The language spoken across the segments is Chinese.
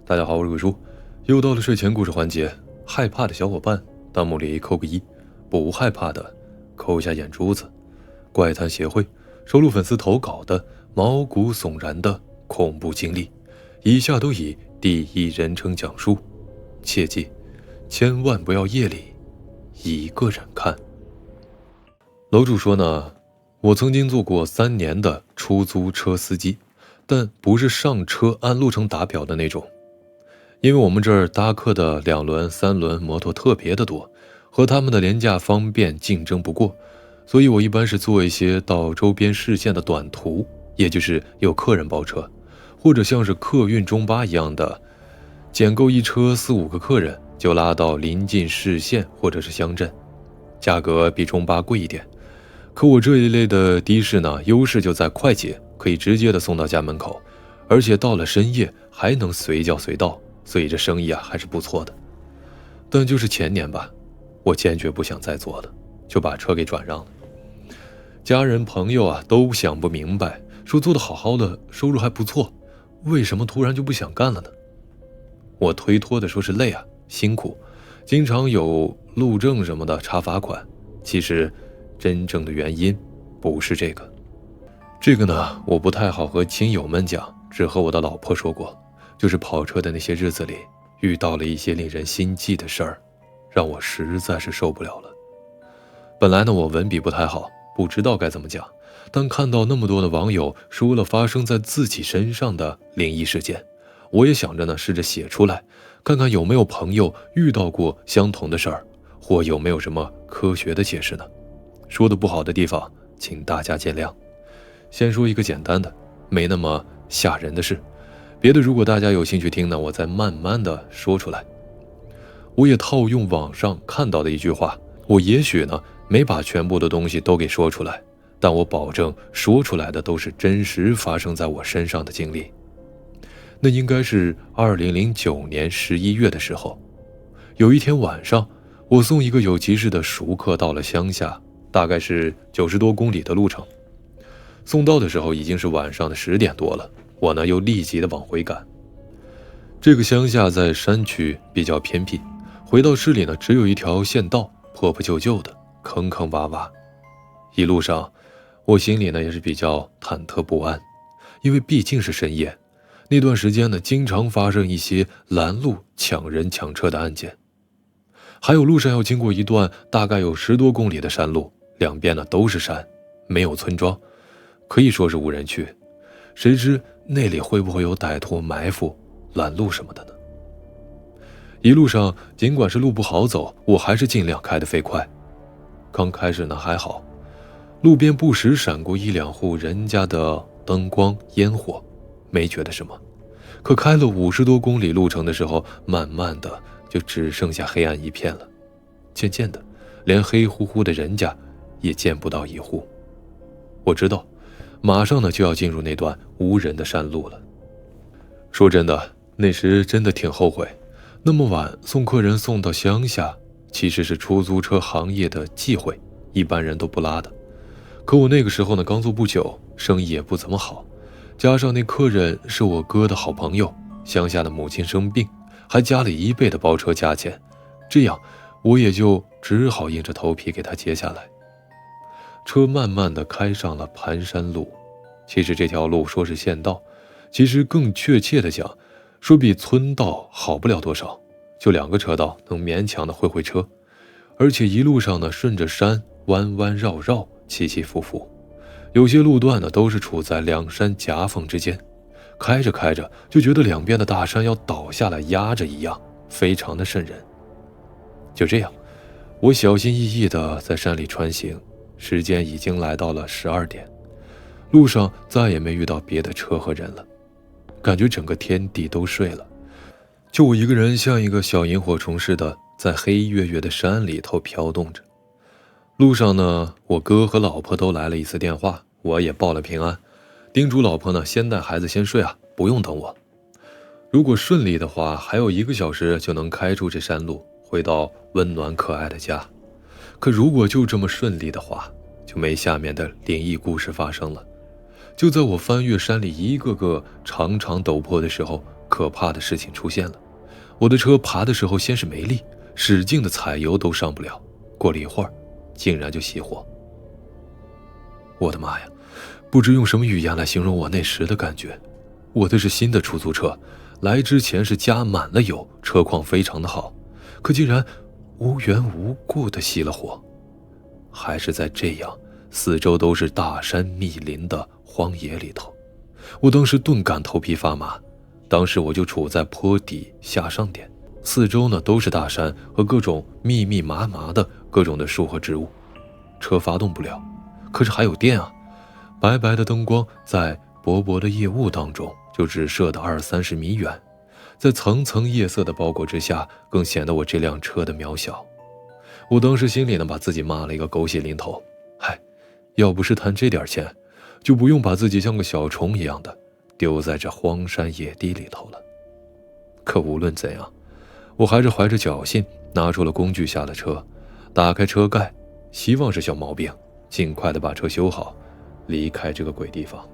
大家好，我是鬼叔，又到了睡前故事环节。害怕的小伙伴，弹幕里扣个1；不害怕的，扣下眼珠子。怪谈协会收录粉丝投稿的毛骨悚然的恐怖经历，以下都以第一人称讲述，切记，千万不要夜里一个人看。楼主说呢，我曾经做过3年的出租车司机，但不是上车按路程打表的那种。因为我们这儿搭客的2轮、3轮摩托特别的多，和他们的廉价方便竞争不过，所以我一般是做一些到周边市县的短途，也就是有客人包车，或者像是客运中巴一样的，捡够一车4、5个客人就拉到临近市县或者是乡镇，价格比中巴贵一点。可我这一类的的士呢，优势就在快捷，可以直接的送到家门口，而且到了深夜还能随叫随到，所以这生意还是不错的。但就是前年吧，我坚决不想再做了，就把车给转让了。家人朋友都想不明白，说做得好好的，收入还不错，为什么突然就不想干了呢？我推脱的说是累辛苦，经常有路政什么的查罚款，其实真正的原因不是这个。这个呢，我不太好和亲友们讲，只和我的老婆说过，就是跑车的那些日子里遇到了一些令人心悸的事儿，让我实在是受不了了。本来呢，我文笔不太好，不知道该怎么讲，但看到那么多的网友说了发生在自己身上的灵异事件，我也想着呢，试着写出来，看看有没有朋友遇到过相同的事儿，或有没有什么科学的解释呢？说的不好的地方，请大家见谅。先说一个简单的，没那么吓人的事，别的如果大家有兴趣听呢，我再慢慢的说出来。我也套用网上看到的一句话，我也许呢没把全部的东西都给说出来，但我保证说出来的都是真实发生在我身上的经历。那应该是2009年11月的时候，有一天晚上，我送一个有急事的熟客到了乡下，大概是90多公里的路程。送到的时候已经是晚上的10点多了，我呢又立即的往回赶。这个乡下在山区比较偏僻，回到市里呢只有一条县道，破破旧旧的，坑坑洼洼。一路上我心里呢也是比较忐忑不安，因为毕竟是深夜，那段时间呢经常发生一些拦路抢人抢车的案件。还有路上要经过一段大概有10多公里的山路，两边呢都是山，没有村庄，可以说是无人区，谁知那里会不会有歹徒埋伏拦路什么的呢？一路上尽管是路不好走，我还是尽量开得飞快。刚开始呢还好，路边不时闪过1、2户人家的灯光烟火，没觉得什么。可开了50多公里路程的时候，慢慢的就只剩下黑暗一片了，渐渐的连黑乎乎的人家也见不到一户。我知道马上呢就要进入那段无人的山路了。说真的，那时真的挺后悔，那么晚送客人送到乡下，其实是出租车行业的忌讳，一般人都不拉的。可我那个时候呢刚做不久，生意也不怎么好，加上那客人是我哥的好朋友，乡下的母亲生病，还加了1倍的包车价钱，这样我也就只好硬着头皮给他接下来。车慢慢的开上了盘山路，其实这条路说是县道，其实更确切的讲，说比村道好不了多少，就2个车道能勉强的会车，而且一路上呢顺着山弯弯绕绕，起起伏伏，有些路段呢都是处在2山夹缝之间，开着开着就觉得两边的大山要倒下来压着一样，非常的瘆人。就这样，我小心翼翼地在山里穿行，时间已经来到了12点，路上再也没遇到别的车和人了，感觉整个天地都睡了，就我一个人像一个小萤火虫似的在黑月月的山里头飘动着。路上呢，我哥和老婆都来了一次电话，我也报了平安，叮嘱老婆呢先带孩子先睡不用等我。如果顺利的话，还有1个小时就能开出这山路，回到温暖可爱的家。可如果就这么顺利的话，就没下面的灵异故事发生了。就在我翻越山里一个个长长陡坡的时候，可怕的事情出现了。我的车爬的时候先是没力，使劲的踩油都上不了，过了一会儿竟然就熄火。我的妈呀，不知用什么语言来形容我那时的感觉。我的是新的出租车，来之前是加满了油，车况非常的好，可竟然无缘无故的熄了火。还是在这样四周都是大山密林的荒野里头，我当时顿感头皮发麻。当时我就处在坡底下上点，四周呢都是大山和各种密密麻麻的各种的树和植物，车发动不了，可是还有电啊。白白的灯光在薄薄的夜雾当中就只射得20-30米远，在层层夜色的包裹之下，更显得我这辆车的渺小。我当时心里呢把自己骂了一个狗血淋头，嗨，要不是贪这点钱，就不用把自己像个小虫一样的丢在这荒山野地里头了。可无论怎样，我还是怀着侥幸拿出了工具下了车，打开车盖，希望是小毛病，尽快的把车修好，离开这个鬼地方。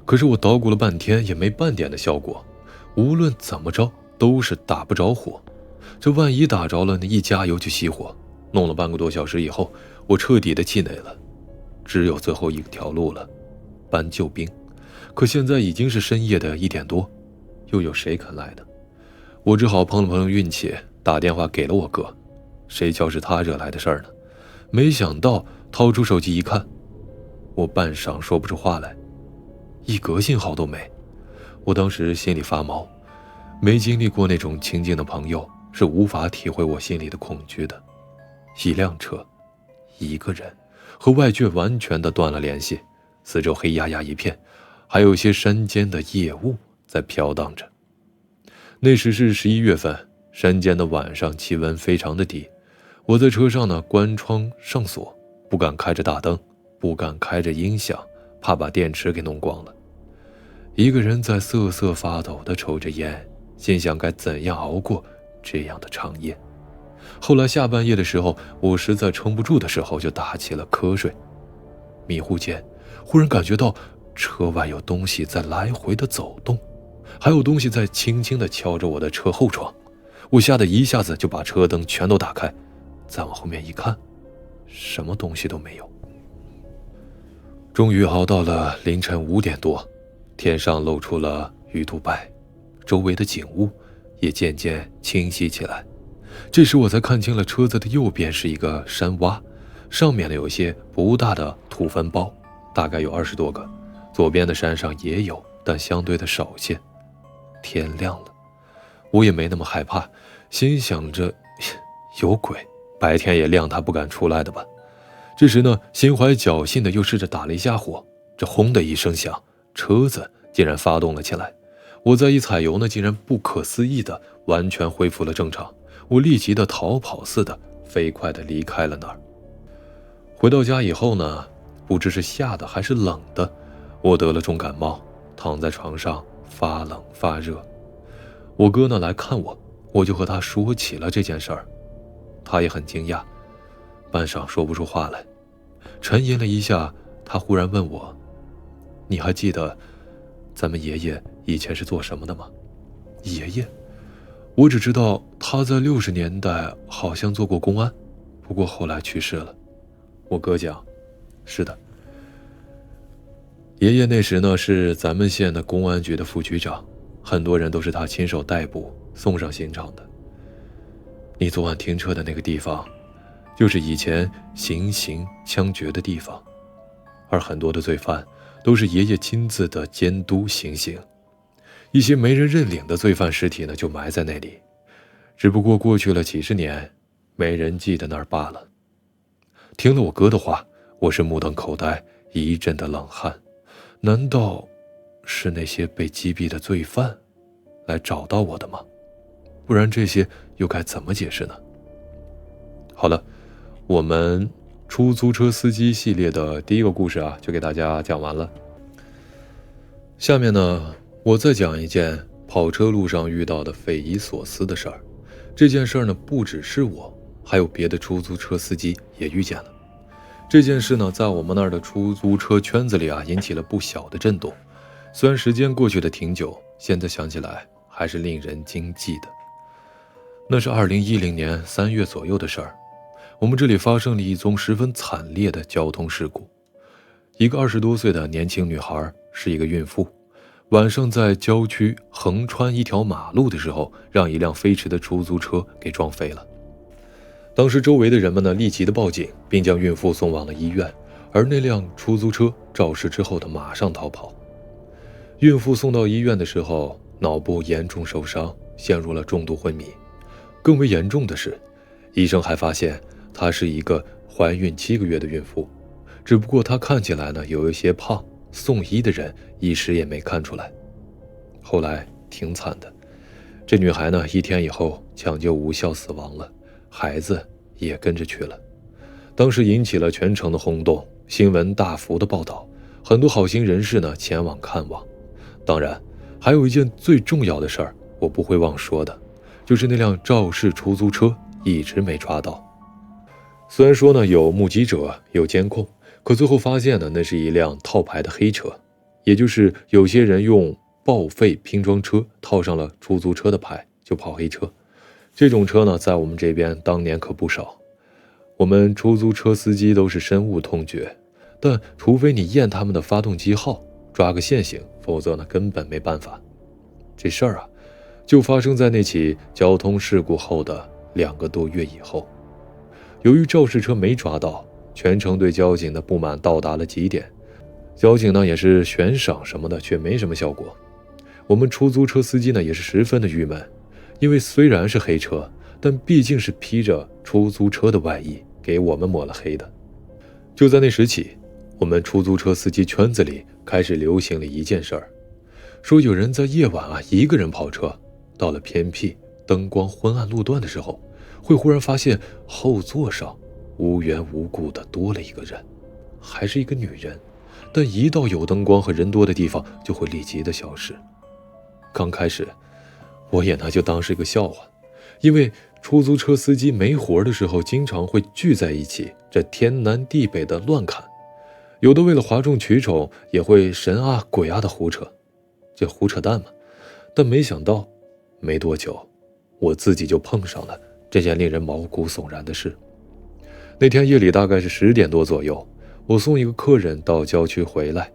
可是我捣鼓了半天也没半点的效果，无论怎么着都是打不着火。这万一打着了，那一加油就熄火。弄了半个多小时以后，我彻底的气馁了，只有最后一条路了，搬救兵。可现在已经是深夜的1点多，又有谁肯来的？我只好碰了碰运气，打电话给了我哥。谁叫是他惹来的事儿呢？没想到掏出手机一看，我半晌说不出话来，一格信号都没。我当时心里发毛，没经历过那种情境的朋友是无法体会我心里的恐惧的。一辆车，一个人，和外界完全的断了联系，四周黑压压一片，还有一些山间的夜雾在飘荡着。那时是11月份，山间的晚上气温非常的低。我在车上呢，关窗上锁，不敢开着大灯，不敢开着音响，怕把电池给弄光了。一个人在瑟瑟发抖地抽着烟，心想该怎样熬过这样的长夜。后来下半夜的时候，我实在撑不住的时候，就打起了瞌睡。迷糊间，忽然感觉到车外有东西在来回的走动，还有东西在轻轻地敲着我的车后窗。我吓得一下子就把车灯全都打开，再往后面一看，什么东西都没有。终于熬到了凌晨5点多，天上露出了鱼肚白，周围的景物也渐渐清晰起来。这时我才看清了车子的右边是一个山洼，上面呢有些不大的土坟包，大概有20多个。左边的山上也有，但相对的少些。天亮了，我也没那么害怕，心想着有鬼，白天也亮他不敢出来的吧。这时呢，心怀侥幸的又试着打了一下火，这轰的一声响，车子竟然发动了起来。我再一踩油呢，竟然不可思议的完全恢复了正常。我立即的逃跑似的飞快的离开了那儿。回到家以后呢，不知是吓的还是冷的，我得了重感冒，躺在床上发冷发热。我哥呢来看我，我就和他说起了这件事儿，他也很惊讶，半晌说不出话来。沉吟了一下，他忽然问我：“你还记得咱们爷爷以前是做什么的吗？”爷爷？我只知道他在60年代好像做过公安，不过后来去世了。我哥讲：“是的，爷爷那时呢是咱们县的公安局的副局长，很多人都是他亲手逮捕送上刑场的。你昨晚停车的那个地方，就是以前行刑枪决的地方，而很多的罪犯都是爷爷亲自的监督行刑。一些没人认领的罪犯尸体呢，就埋在那里，只不过过去了几十年，没人记得那儿罢了。”听了我哥的话，我是目瞪口呆，一阵的冷汗。难道是那些被击毙的罪犯来找到我的吗？不然这些又该怎么解释呢？好了，我们出租车司机系列的第一个故事啊，就给大家讲完了。下面呢，我再讲一件跑车路上遇到的匪夷所思的事儿。这件事儿呢，不只是我，还有别的出租车司机也遇见了。这件事呢，在我们那儿的出租车圈子里啊，引起了不小的震动。虽然时间过去的挺久，现在想起来还是令人惊悸的。那是2010年3月左右的事儿，我们这里发生了一宗十分惨烈的交通事故。一个20多岁的年轻女孩，是一个孕妇，晚上在郊区横穿一条马路的时候，让一辆飞驰的出租车给撞飞了。当时周围的人们呢，立即的报警，并将孕妇送往了医院，而那辆出租车肇事之后的马上逃跑。孕妇送到医院的时候，脑部严重受伤，陷入了重度昏迷。更为严重的是，医生还发现她是一个怀孕7个月的孕妇，只不过她看起来呢有一些胖，送医的人一时也没看出来。后来挺惨的，这女孩呢1天以后抢救无效死亡了，孩子也跟着去了。当时引起了全城的轰动，新闻大幅的报道，很多好心人士呢前往看望。当然，还有一件最重要的事儿，我不会忘说的，就是那辆肇事出租车一直没抓到。虽然说呢有目击者有监控，可最后发现呢那是一辆套牌的黑车，也就是有些人用报废拼装车套上了出租车的牌就跑黑车。这种车呢在我们这边当年可不少，我们出租车司机都是深恶痛绝，但除非你验他们的发动机号，抓个现行，否则呢根本没办法。这事儿啊就发生在那起交通事故后的2个多月以后。由于肇事车没抓到，全城对交警的不满到达了极点，交警呢也是悬赏什么的，却没什么效果。我们出租车司机呢也是十分的郁闷，因为虽然是黑车，但毕竟是披着出租车的外衣给我们抹了黑的。就在那时起，我们出租车司机圈子里开始流行了一件事儿，说有人在夜晚一个人跑车，到了偏僻灯光昏暗路段的时候，会忽然发现后座上无缘无故的多了一个人，还是一个女人，但一到有灯光和人多的地方就会立即的消失。刚开始我也就当是一个笑话，因为出租车司机没活的时候经常会聚在一起，这天南地北的乱砍，有的为了哗众取宠也会神啊鬼啊的胡扯，这胡扯淡嘛。但没想到没多久，我自己就碰上了这件令人毛骨悚然的事。那天夜里大概是10点多左右，我送一个客人到郊区回来。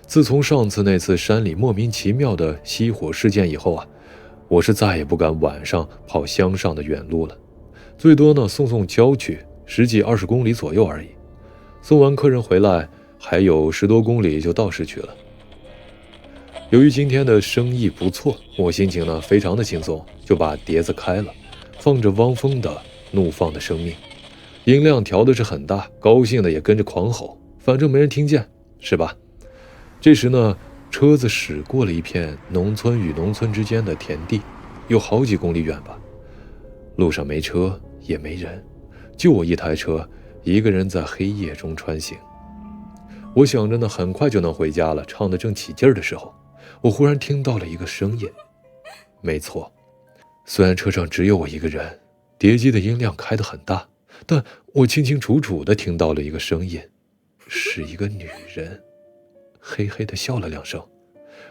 自从上次那次山里莫名其妙的熄火事件以后我是再也不敢晚上跑乡上的远路了，最多呢送郊区10几20公里左右而已。送完客人回来，还有10多公里就到市区了。由于今天的生意不错，我心情呢非常的轻松，就把碟子开了，放着汪峰的《怒放的生命》，音量调的是很大，高兴的也跟着狂吼，反正没人听见，是吧？这时呢，车子驶过了一片农村与农村之间的田地，有好几公里远吧。路上没车也没人，就我一台车，一个人在黑夜中穿行。我想着呢，很快就能回家了，唱得正起劲儿的时候，我忽然听到了一个声音。没错，虽然车上只有我一个人，碟机的音量开得很大，但我清清楚楚地听到了一个声音，是一个女人，嘿嘿地笑了2声。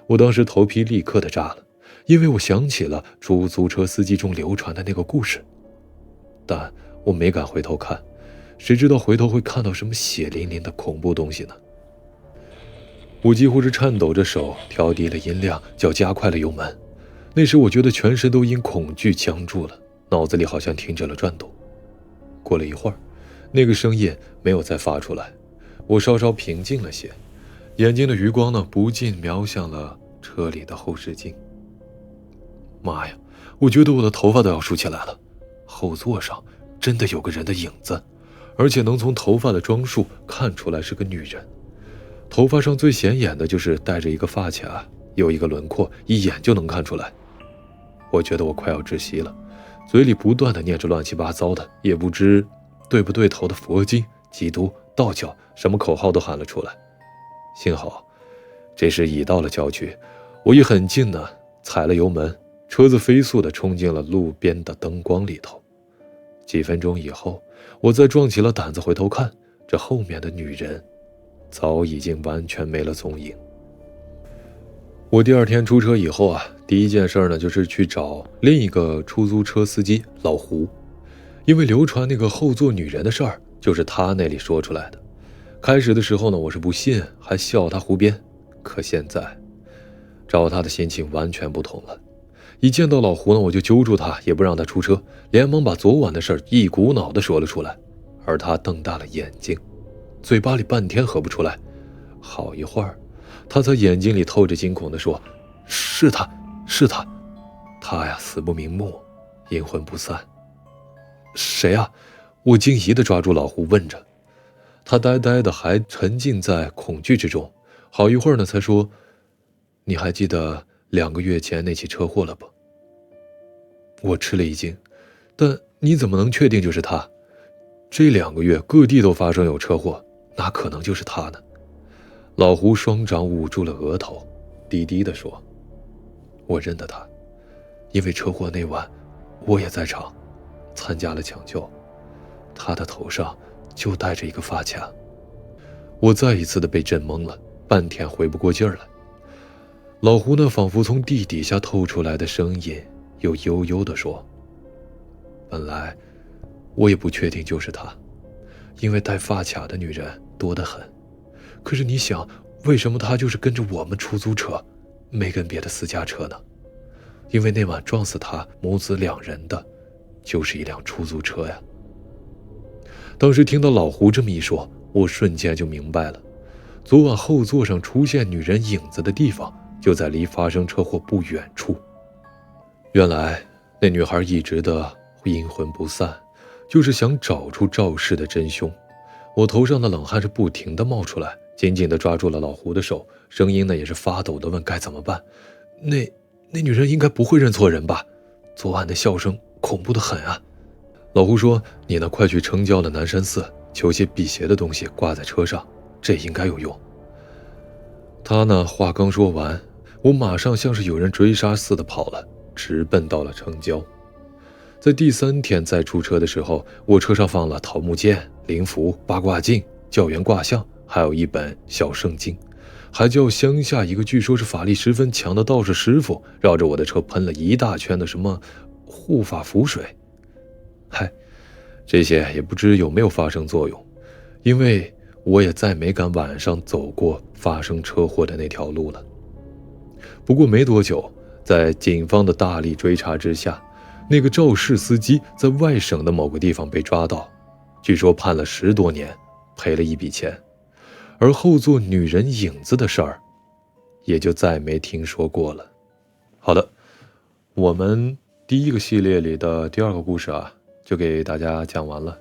我当时头皮立刻的炸了，因为我想起了出租车司机中流传的那个故事，但我没敢回头看，谁知道回头会看到什么血淋淋的恐怖东西呢？我几乎是颤抖着手调低了音量，脚加快了油门。那时我觉得全身都因恐惧僵住了，脑子里好像停止了转动。过了一会儿，那个声音没有再发出来，我稍稍平静了些，眼睛的余光呢不禁瞄向了车里的后视镜。妈呀，我觉得我的头发都要竖起来了，后座上真的有个人的影子，而且能从头发的装束看出来是个女人。头发上最显眼的就是戴着一个发卡，有一个轮廓，一眼就能看出来。我觉得我快要窒息了，嘴里不断地念着乱七八糟的也不知对不对头的佛经、基督、道教，什么口号都喊了出来。幸好这时已到了郊区，我一很近呢踩了油门，车子飞速地冲进了路边的灯光里头。几分钟以后，我再壮起了胆子回头看，这后面的女人早已经完全没了踪影。我第二天出车以后啊，第一件事呢就是去找另一个出租车司机老胡，因为流传那个后座女人的事儿就是他那里说出来的。开始的时候呢，我是不信，还笑他胡编，可现在找他的心情完全不同了。一见到老胡呢，我就揪住他，也不让他出车，连忙把昨晚的事儿一股脑的说了出来。而他瞪大了眼睛，嘴巴里半天合不出来，好一会儿他才眼睛里透着惊恐地说：是他，是他，他呀死不瞑目，阴魂不散。谁啊？我惊疑地抓住老胡问着。他呆呆的还沉浸在恐惧之中，好一会儿呢才说：你还记得2个月前那起车祸了不？我吃了一惊，但你怎么能确定就是他？这2个月各地都发生有车祸，哪可能就是他呢？老胡双掌捂住了额头，低低地说：我认得他，因为车祸那晚我也在场，参加了抢救，他的头上就戴着一个发卡。我再一次的被震懵了，半天回不过劲儿来。老胡呢，仿佛从地底下透出来的声音又悠悠地说：本来我也不确定就是他，因为戴发卡的女人多得很。可是你想，为什么他就是跟着我们出租车，没跟别的私家车呢？因为那晚撞死他母子2人的就是一辆出租车呀。当时听到老胡这么一说，我瞬间就明白了，昨晚后座上出现女人影子的地方就在离发生车祸不远处。原来那女孩一直的阴魂不散，就是想找出肇事的真凶。我头上的冷汗是不停地冒出来，紧紧地抓住了老胡的手，声音呢也是发抖地问该怎么办。那女人应该不会认错人吧？昨晚的笑声恐怖得很啊。老胡说：你呢快去城郊的南山寺求些辟邪的东西挂在车上，这应该有用。他呢话刚说完，我马上像是有人追杀似的跑了，直奔到了城郊。在第3天再出车的时候，我车上放了桃木剑、灵符、八卦镜、教员卦象，还有一本小圣经，还叫乡下一个据说是法力十分强的道士师傅绕着我的车喷了一大圈的什么护法符水。嗨，这些也不知有没有发生作用，因为我也再没敢晚上走过发生车祸的那条路了。不过没多久，在警方的大力追查之下，那个肇事司机在外省的某个地方被抓到，据说判了10多年，赔了一笔钱。而后座女人影子的事儿，也就再没听说过了。好的，我们第1个系列里的第2个故事啊，就给大家讲完了。